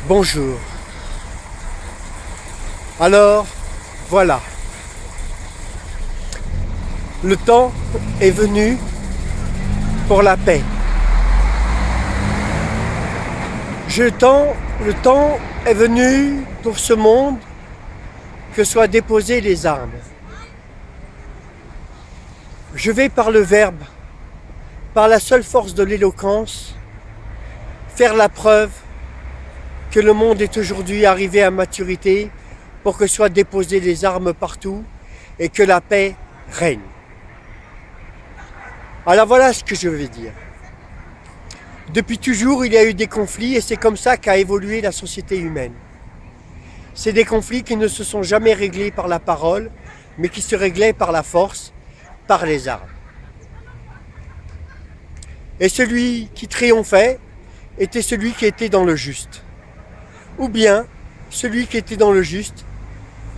Bonjour. Alors, voilà. Le temps est venu pour la paix. Le temps est venu pour ce monde que soient déposées les armes. Je vais par le verbe, par la seule force de l'éloquence, faire la preuve que le monde est aujourd'hui arrivé à maturité pour que soient déposées les armes partout et que la paix règne. Alors voilà ce que je vais dire. Depuis toujours, il y a eu des conflits et c'est comme ça qu'a évolué la société humaine. C'est des conflits qui ne se sont jamais réglés par la parole, mais qui se réglaient par la force, par les armes. Et celui qui triomphait était celui qui était dans le juste. Ou bien celui qui était dans le juste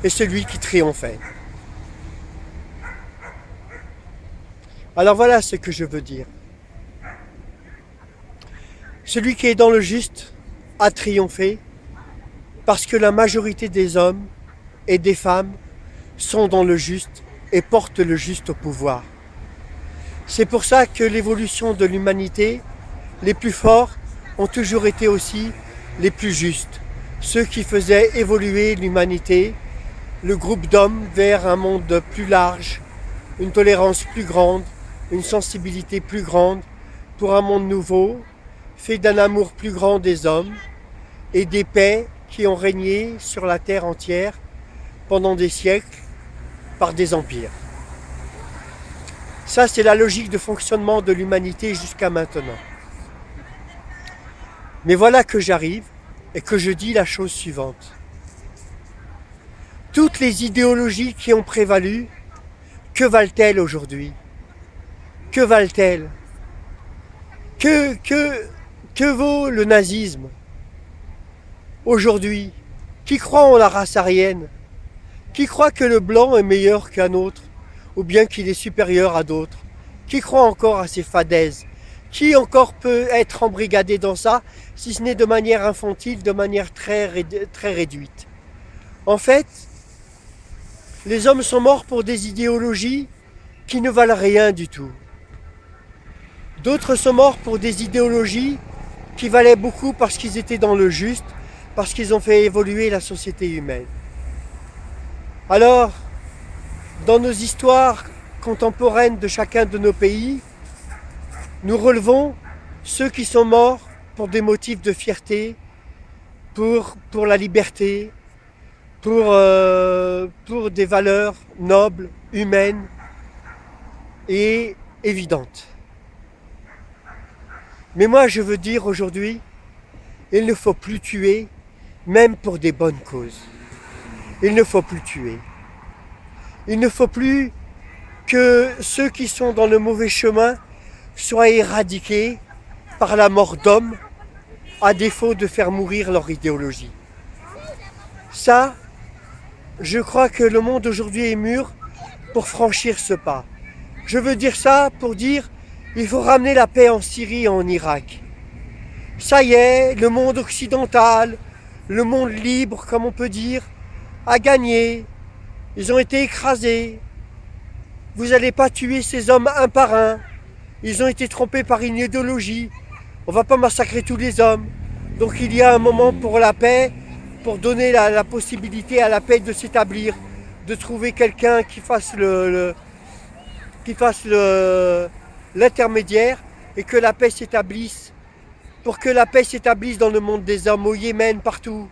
est celui qui triomphait. Alors voilà ce que je veux dire. Celui qui est dans le juste a triomphé parce que la majorité des hommes et des femmes sont dans le juste et portent le juste au pouvoir. C'est pour ça que l'évolution de l'humanité, les plus forts ont toujours été aussi les plus justes. Ceux qui faisaient évoluer l'humanité, le groupe d'hommes vers un monde plus large, une tolérance plus grande, une sensibilité plus grande pour un monde nouveau, fait d'un amour plus grand des hommes et des paix qui ont régné sur la terre entière pendant des siècles par des empires. Ça, c'est la logique de fonctionnement de l'humanité jusqu'à maintenant. Mais voilà que j'arrive et que je dis la chose suivante. Toutes les idéologies qui ont prévalu, que valent-elles aujourd'hui? Que valent-elles? Que vaut le nazisme aujourd'hui? Qui croit en la race aryenne? Qui croit que le blanc est meilleur qu'un autre? Ou bien qu'il est supérieur à d'autres? Qui croit encore à ces fadaises? Qui encore peut être embrigadé dans ça, si ce n'est de manière infantile, de manière très réduite? En fait, les hommes sont morts pour des idéologies qui ne valent rien du tout. D'autres sont morts pour des idéologies qui valaient beaucoup parce qu'ils étaient dans le juste, parce qu'ils ont fait évoluer la société humaine. Alors, dans nos histoires contemporaines de chacun de nos pays, nous relevons ceux qui sont morts pour des motifs de fierté, pour la liberté, pour des valeurs nobles, humaines et évidentes. Mais moi, je veux dire aujourd'hui, il ne faut plus tuer, même pour des bonnes causes. Il ne faut plus tuer. Il ne faut plus que ceux qui sont dans le mauvais chemin soient éradiqués par la mort d'hommes, à défaut de faire mourir leur idéologie. Ça, je crois que le monde aujourd'hui est mûr pour franchir ce pas. Je veux dire ça pour dire il faut ramener la paix en Syrie et en Irak. Ça y est, le monde occidental, le monde libre, comme on peut dire, a gagné. Ils ont été écrasés. Vous n'allez pas tuer ces hommes un par un. Ils ont été trompés par une idéologie. On ne va pas massacrer tous les hommes. Donc il y a un moment pour la paix, pour donner la possibilité à la paix de s'établir, de trouver quelqu'un qui fasse l'intermédiaire et que la paix s'établisse. Pour que la paix s'établisse dans le monde des hommes, au Yémen, partout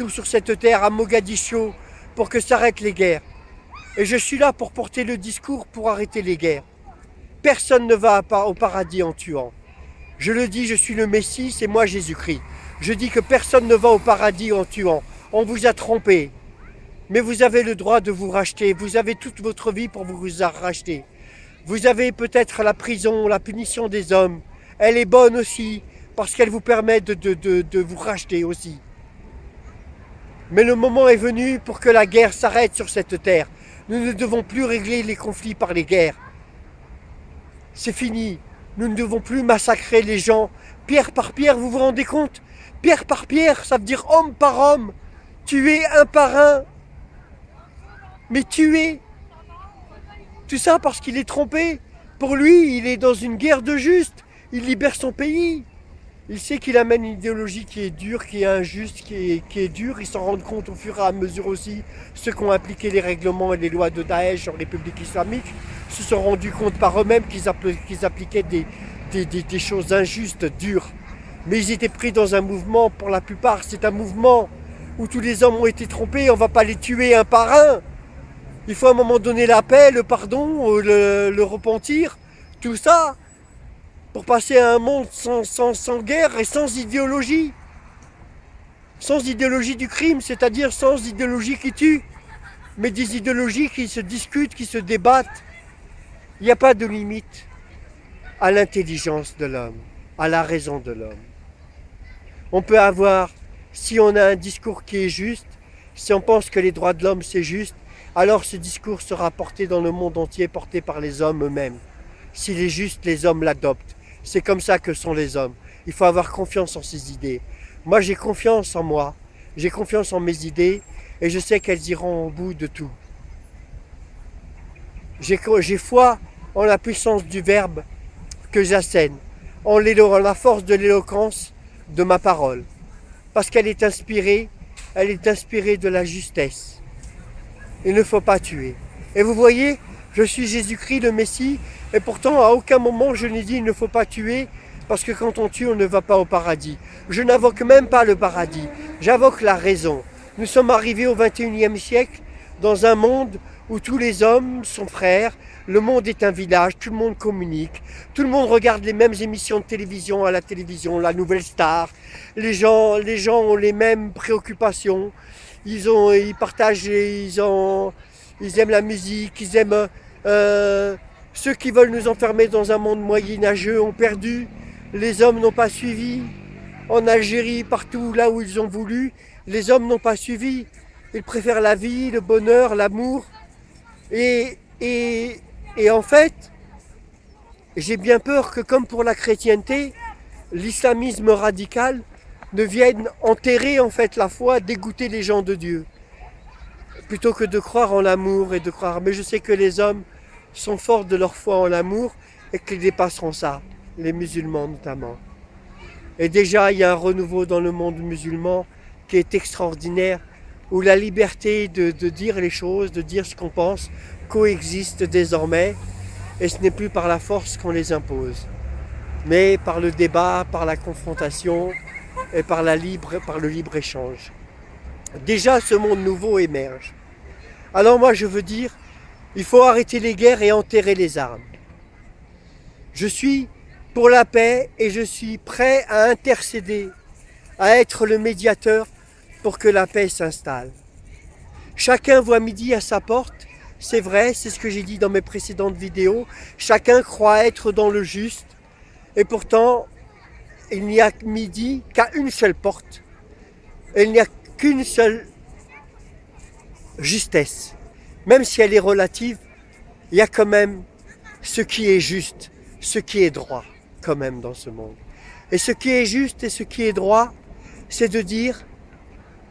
sur cette terre, à Mogadiscio, pour que s'arrêtent les guerres. Et je suis là pour porter le discours pour arrêter les guerres. Personne ne va au paradis en tuant. Je le dis, je suis le Messie, c'est moi Jésus-Christ. Je dis que personne ne va au paradis en tuant. On vous a trompé. Mais vous avez le droit de vous racheter. Vous avez toute votre vie pour vous racheter. Vous avez peut-être la prison, la punition des hommes. Elle est bonne aussi, parce qu'elle vous permet de vous racheter aussi. Mais le moment est venu pour que la guerre s'arrête sur cette terre. Nous ne devons plus régler les conflits par les guerres. C'est fini. Nous ne devons plus massacrer les gens pierre par pierre, vous vous rendez compte? Pierre par pierre, ça veut dire homme par homme, tuer un par un, mais tuer. Tout ça parce qu'il est trompé. Pour lui, il est dans une guerre de juste, il libère son pays. Il sait qu'il amène une idéologie qui est dure, qui est injuste, qui est dure. Ils s'en rendent compte au fur et à mesure aussi. Ceux qui ont appliqué les règlements et les lois de Daesh en République islamique se sont rendus compte par eux-mêmes qu'ils appliquaient des choses injustes, dures. Mais ils étaient pris dans un mouvement, pour la plupart, c'est un mouvement où tous les hommes ont été trompés, on ne va pas les tuer un par un. Il faut à un moment donné la paix, le pardon, le repentir, tout ça, pour passer à un monde sans guerre et sans idéologie. Sans idéologie du crime, c'est-à-dire sans idéologie qui tue, mais des idéologies qui se discutent, qui se débattent. Il n'y a pas de limite à l'intelligence de l'homme, à la raison de l'homme. On peut avoir, si on a un discours qui est juste, si on pense que les droits de l'homme c'est juste, alors ce discours sera porté dans le monde entier, porté par les hommes eux-mêmes. S'il est juste, les hommes l'adoptent. C'est comme ça que sont les hommes. Il faut avoir confiance en ses idées. Moi, j'ai confiance en moi. J'ai confiance en mes idées et je sais qu'elles iront au bout de tout. J'ai foi en la puissance du verbe que j'assène, en la force de l'éloquence de ma parole. Parce qu'elle est inspirée de la justesse. Il ne faut pas tuer. Et vous voyez, je suis Jésus-Christ le Messie, et pourtant à aucun moment je n'ai dit il ne faut pas tuer, parce que quand on tue, on ne va pas au paradis. Je n'invoque même pas le paradis, j'invoque la raison. Nous sommes arrivés au XXIe siècle dans un monde où tous les hommes sont frères, le monde est un village, tout le monde communique, tout le monde regarde les mêmes émissions de télévision à la télévision, la nouvelle star, les gens ont les mêmes préoccupations, ils partagent, ils aiment la musique, ils aiment... ceux qui veulent nous enfermer dans un monde moyenâgeux ont perdu, les hommes n'ont pas suivi, en Algérie, partout là où ils ont voulu, les hommes n'ont pas suivi, ils préfèrent la vie, le bonheur, l'amour, et en fait, j'ai bien peur que comme pour la chrétienté, l'islamisme radical ne vienne enterrer en fait la foi, dégoûter les gens de Dieu. Plutôt que de croire en l'amour et de croire. Mais je sais que les hommes sont forts de leur foi en l'amour et qu'ils dépasseront ça, les musulmans notamment. Et déjà, il y a un renouveau dans le monde musulman qui est extraordinaire, où la liberté de dire les choses, de dire ce qu'on pense, coexiste désormais, et ce n'est plus par la force qu'on les impose, mais par le débat, par la confrontation et par le libre-échange. Déjà, ce monde nouveau émerge. Alors moi, je veux dire, il faut arrêter les guerres et enterrer les armes. Je suis pour la paix et je suis prêt à intercéder, à être le médiateur pour que la paix s'installe. Chacun voit midi à sa porte, c'est vrai, c'est ce que j'ai dit dans mes précédentes vidéos, chacun croit être dans le juste, et pourtant, il n'y a midi qu'à une seule porte, et il n'y a qu'une seule justesse. Même si elle est relative, il y a quand même ce qui est juste, ce qui est droit, quand même dans ce monde. Et ce qui est juste et ce qui est droit, c'est de dire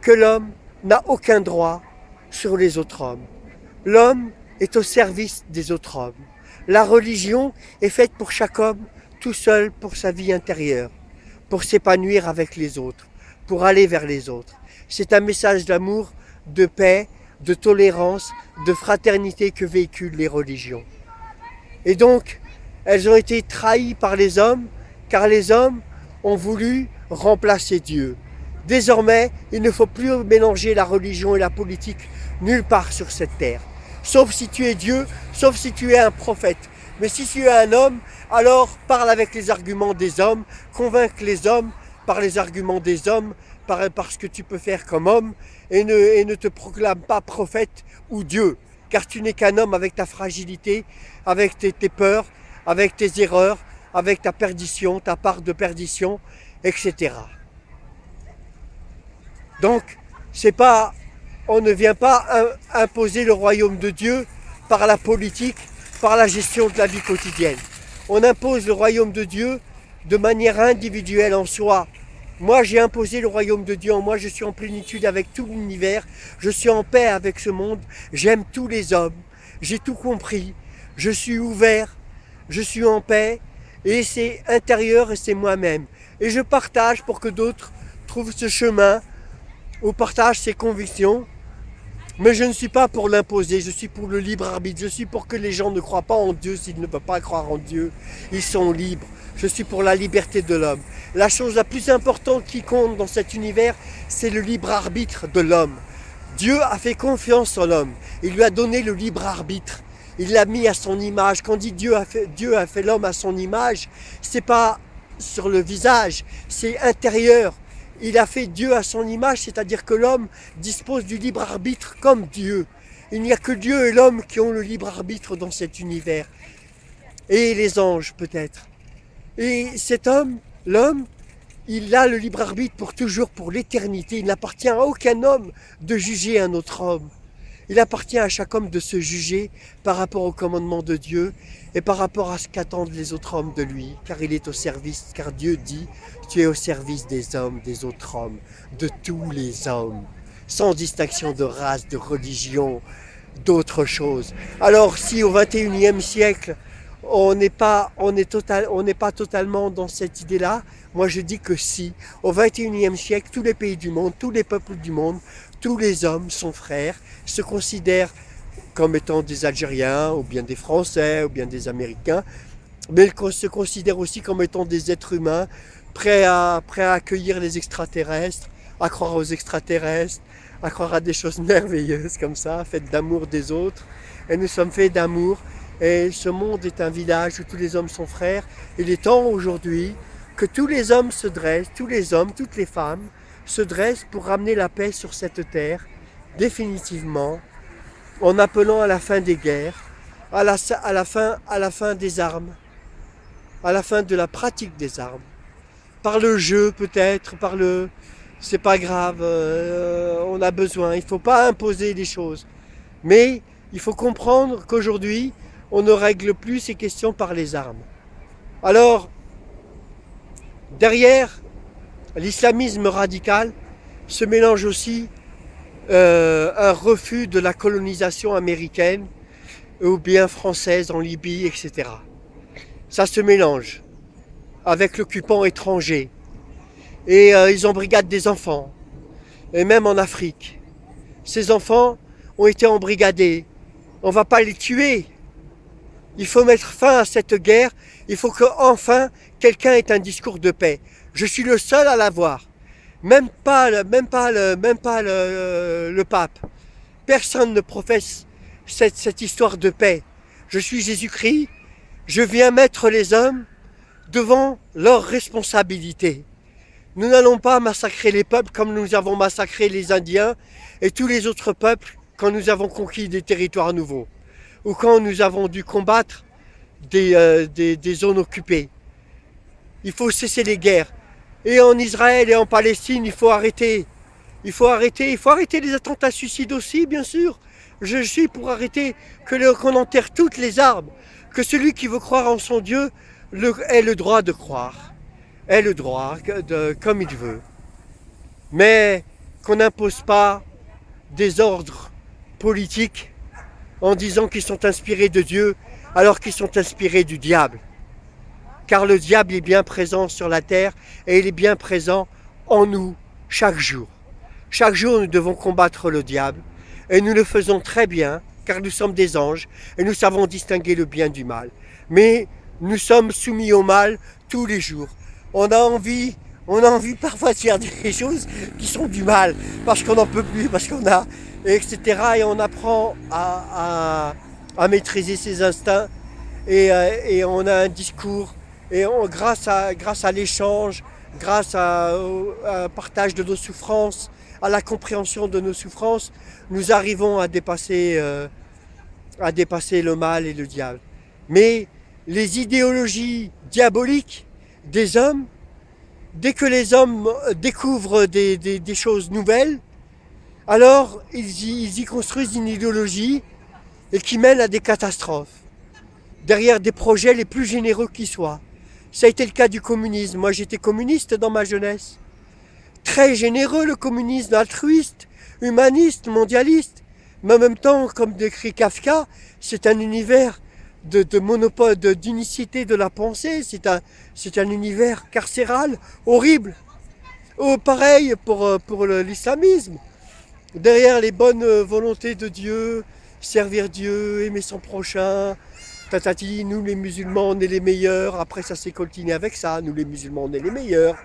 que l'homme n'a aucun droit sur les autres hommes. L'homme est au service des autres hommes. La religion est faite pour chaque homme tout seul pour sa vie intérieure, pour s'épanouir avec les autres, pour aller vers les autres. C'est un message d'amour, de paix, de tolérance, de fraternité que véhiculent les religions. Et donc, elles ont été trahies par les hommes, car les hommes ont voulu remplacer Dieu. Désormais, il ne faut plus mélanger la religion et la politique nulle part sur cette terre. Sauf si tu es Dieu, sauf si tu es un prophète. Mais si tu es un homme, alors parle avec les arguments des hommes, convainc les hommes par les arguments des hommes, par ce que tu peux faire comme homme, et ne te proclame pas prophète ou Dieu, car tu n'es qu'un homme avec ta fragilité, avec tes peurs, avec tes erreurs, avec ta perdition, ta part de perdition, etc. Donc, on ne vient pas imposer le royaume de Dieu par la politique, par la gestion de la vie quotidienne. on impose le royaume de Dieu de manière individuelle en soi. Moi, j'ai imposé le royaume de Dieu en moi, je suis en plénitude avec tout l'univers, je suis en paix avec ce monde, j'aime tous les hommes, j'ai tout compris, je suis ouvert, je suis en paix, et c'est intérieur et c'est moi-même. Et je partage pour que d'autres trouvent ce chemin, ou partagent ses convictions, mais je ne suis pas pour l'imposer, je suis pour le libre arbitre, je suis pour que les gens ne croient pas en Dieu s'ils ne peuvent pas croire en Dieu, ils sont libres. Je suis pour la liberté de l'homme. La chose la plus importante qui compte dans cet univers, c'est le libre arbitre de l'homme. Dieu a fait confiance en l'homme. Il lui a donné le libre arbitre. Il l'a mis à son image. Quand on dit Dieu a fait l'homme à son image, c'est pas sur le visage, c'est intérieur. Il a fait Dieu à son image, c'est-à-dire que l'homme dispose du libre arbitre comme Dieu. Il n'y a que Dieu et l'homme qui ont le libre arbitre dans cet univers. Et les anges peut-être. Et cet homme, l'homme, il a le libre arbitre pour toujours, pour l'éternité. Il n'appartient à aucun homme de juger un autre homme. Il appartient à chaque homme de se juger par rapport au commandement de Dieu et par rapport à ce qu'attendent les autres hommes de lui, car il est au service, car Dieu dit, tu es au service des hommes, des autres hommes, de tous les hommes, sans distinction de race, de religion, d'autres choses. Alors si au XXIe siècle, on n'est pas totalement dans cette idée-là. Moi, je dis que si, au XXIe siècle, tous les pays du monde, tous les peuples du monde, tous les hommes sont frères, se considèrent comme étant des Algériens, ou bien des Français, ou bien des Américains, mais ils se considèrent aussi comme étant des êtres humains, prêts à accueillir les extraterrestres, à croire aux extraterrestres, à croire à des choses merveilleuses comme ça, faites d'amour des autres. Et nous sommes faits d'amour. Et ce monde est un village où tous les hommes sont frères. Il est temps aujourd'hui que tous les hommes se dressent, tous les hommes, toutes les femmes se dressent pour ramener la paix sur cette terre, définitivement, en appelant à la fin des guerres, à la fin des armes, à la fin de la pratique des armes. Par le jeu peut-être, c'est pas grave, on a besoin, il ne faut pas imposer des choses. Mais il faut comprendre qu'aujourd'hui, on ne règle plus ces questions par les armes. Alors, derrière l'islamisme radical se mélange aussi un refus de la colonisation américaine ou bien française en Libye, etc. Ça se mélange avec l'occupant étranger. Et ils embrigadent des enfants, et même en Afrique. Ces enfants ont été embrigadés. On ne va pas les tuer. Il faut mettre fin à cette guerre. Il faut qu'enfin quelqu'un ait un discours de paix. Je suis le seul à l'avoir. Même pas le pape. Personne ne professe cette histoire de paix. Je suis Jésus-Christ. Je viens mettre les hommes devant leurs responsabilités. Nous n'allons pas massacrer les peuples comme nous avons massacré les Indiens et tous les autres peuples quand nous avons conquis des territoires nouveaux ou quand nous avons dû combattre des zones occupées. Il faut cesser les guerres. Et en Israël et en Palestine, il faut arrêter. Il faut arrêter les attentats suicides aussi, bien sûr. Je suis pour arrêter qu'on enterre toutes les armes, que celui qui veut croire en son Dieu ait le droit de croire, ait le droit comme il veut. Mais qu'on n'impose pas des ordres politiques en disant qu'ils sont inspirés de Dieu alors qu'ils sont inspirés du diable. Car le diable est bien présent sur la terre et il est bien présent en nous chaque jour. Chaque jour, nous devons combattre le diable et nous le faisons très bien car nous sommes des anges et nous savons distinguer le bien du mal. Mais nous sommes soumis au mal tous les jours. On a envie parfois de faire des choses qui sont du mal parce qu'on n'en peut plus, parce qu'on a, etc. Et on apprend à maîtriser ses instincts et on a un discours. Et grâce à l'échange, grâce au partage de nos souffrances, à la compréhension de nos souffrances, nous arrivons à dépasser le mal et le diable. Mais les idéologies diaboliques des hommes, dès que les hommes découvrent des choses nouvelles, alors ils y construisent une idéologie et qui mène à des catastrophes. derrière des projets les plus généreux qui soient. Ça a été le cas du communisme. Moi j'étais communiste dans ma jeunesse. Très généreux le communisme, altruiste, humaniste, mondialiste. Mais en même temps, comme décrit Kafka, c'est un univers de monopole, d'unicité de la pensée. C'est un univers carcéral, horrible. Oh, pareil pour l'islamisme. Derrière les bonnes volontés de Dieu, servir Dieu, aimer son prochain, tatati, nous les musulmans on est les meilleurs, après ça s'est continué avec ça, nous les musulmans on est les meilleurs.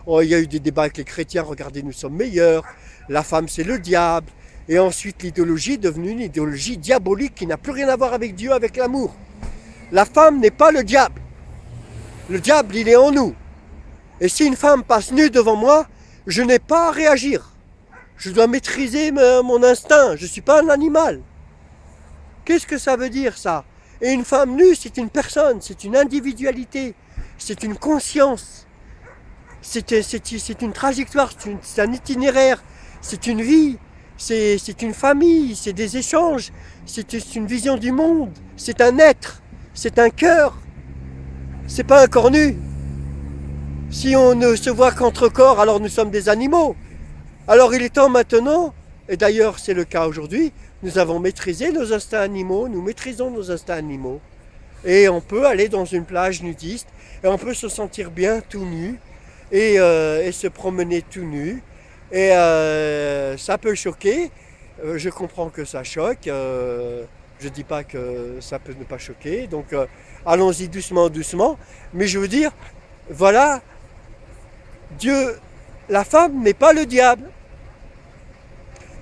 Oh, il y a eu des débats avec les chrétiens, regardez nous sommes meilleurs, la femme c'est le diable, et ensuite l'idéologie est devenue une idéologie diabolique qui n'a plus rien à voir avec Dieu, avec l'amour. La femme n'est pas le diable il est en nous. Et si une femme passe nue devant moi, je n'ai pas à réagir. Je dois maîtriser mon instinct, je ne suis pas un animal. Qu'est-ce que ça veut dire ça? Et une femme nue, c'est une personne, c'est une individualité, c'est une conscience, c'est une trajectoire, c'est un itinéraire, c'est une vie, c'est une famille, c'est des échanges, c'est une vision du monde, c'est un être, c'est un cœur, c'est pas un corps nu. Si on ne se voit qu'entre corps, alors nous sommes des animaux. Alors il est temps maintenant, et d'ailleurs c'est le cas aujourd'hui, nous avons maîtrisé nos instincts animaux, nous maîtrisons nos instincts animaux. Et on peut aller dans une plage nudiste, et on peut se sentir bien tout nu, et se promener tout nu. Et ça peut choquer, je comprends que ça choque, je ne dis pas que ça peut ne pas choquer, donc allons-y doucement, doucement. Mais je veux dire, voilà, Dieu, la femme n'est pas le diable.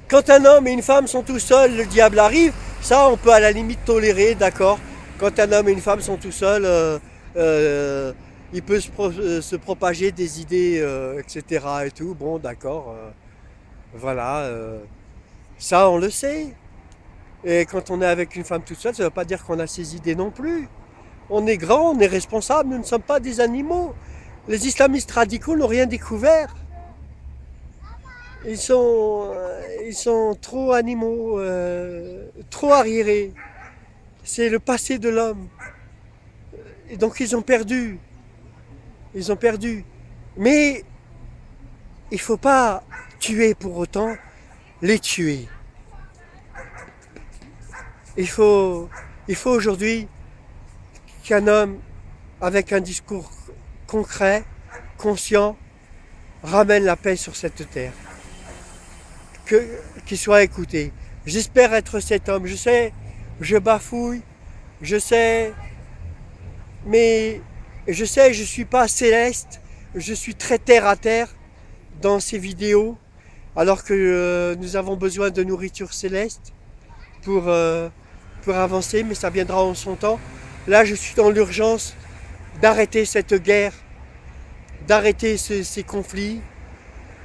Quand un homme et une femme sont tout seuls, le diable arrive, ça on peut à la limite tolérer, d'accord. Quand un homme et une femme sont tout seuls, il peut se propager des idées, etc. et tout, bon d'accord, voilà, ça on le sait. Et quand on est avec une femme toute seule, ça ne veut pas dire qu'on a ses idées non plus. On est grand, on est responsable, nous ne sommes pas des animaux. Les islamistes radicaux n'ont rien découvert. Ils sont trop animaux, trop arriérés. C'est le passé de l'homme. Et donc ils ont perdu. Ils ont perdu. Mais il ne faut pas tuer pour autant les tuer. Il faut aujourd'hui qu'un homme avec un discours concret, conscient, ramène la paix sur cette terre. Qu'il soit écouté. J'espère être cet homme. Je sais, je bafouille, je sais, mais je sais, je ne suis pas céleste, je suis très terre à terre dans ces vidéos, alors que nous avons besoin de nourriture céleste pour avancer, mais ça viendra en son temps. Là, je suis dans l'urgence d'arrêter cette guerre, d'arrêter ces conflits,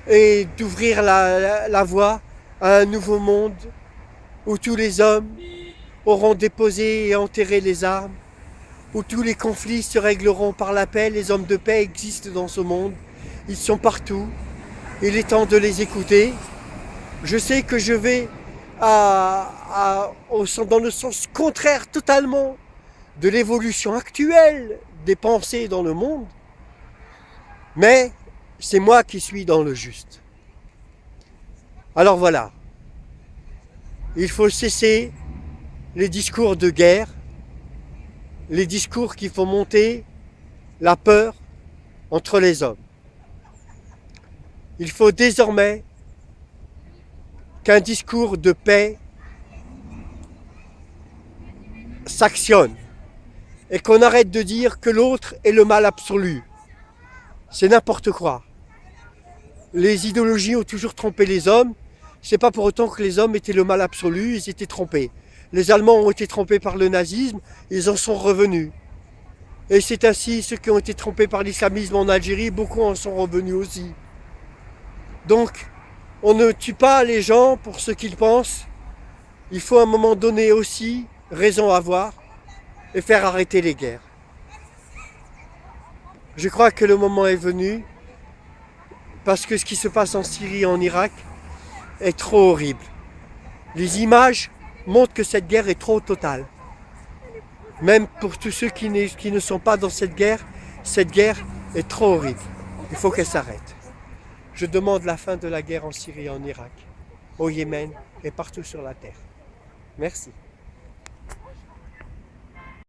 et d'ouvrir la voie à un nouveau monde où tous les hommes auront déposé et enterré les armes, où tous les conflits se régleront par la paix. Les hommes de paix existent dans ce monde, ils sont partout, il est temps de les écouter. Je sais que je vais dans le sens contraire totalement de l'évolution actuelle des pensées dans le monde, mais c'est moi qui suis dans le juste. Alors voilà, il faut cesser les discours de guerre, les discours qui font monter la peur entre les hommes. Il faut désormais qu'un discours de paix s'actionne et qu'on arrête de dire que l'autre est le mal absolu. C'est n'importe quoi. Les idéologies ont toujours trompé les hommes. C'est pas pour autant que les hommes étaient le mal absolu, ils étaient trompés. Les Allemands ont été trompés par le nazisme, ils en sont revenus. Et c'est ainsi, ceux qui ont été trompés par l'islamisme en Algérie, beaucoup en sont revenus aussi. Donc, on ne tue pas les gens pour ce qu'ils pensent. Il faut à un moment donné aussi raison avoir et faire arrêter les guerres. Je crois que le moment est venu, parce que ce qui se passe en Syrie et en Irak est trop horrible. Les images montrent que cette guerre est trop totale. Même pour tous ceux qui ne sont pas dans cette guerre est trop horrible. Il faut qu'elle s'arrête. Je demande la fin de la guerre en Syrie et en Irak, au Yémen et partout sur la terre. Merci.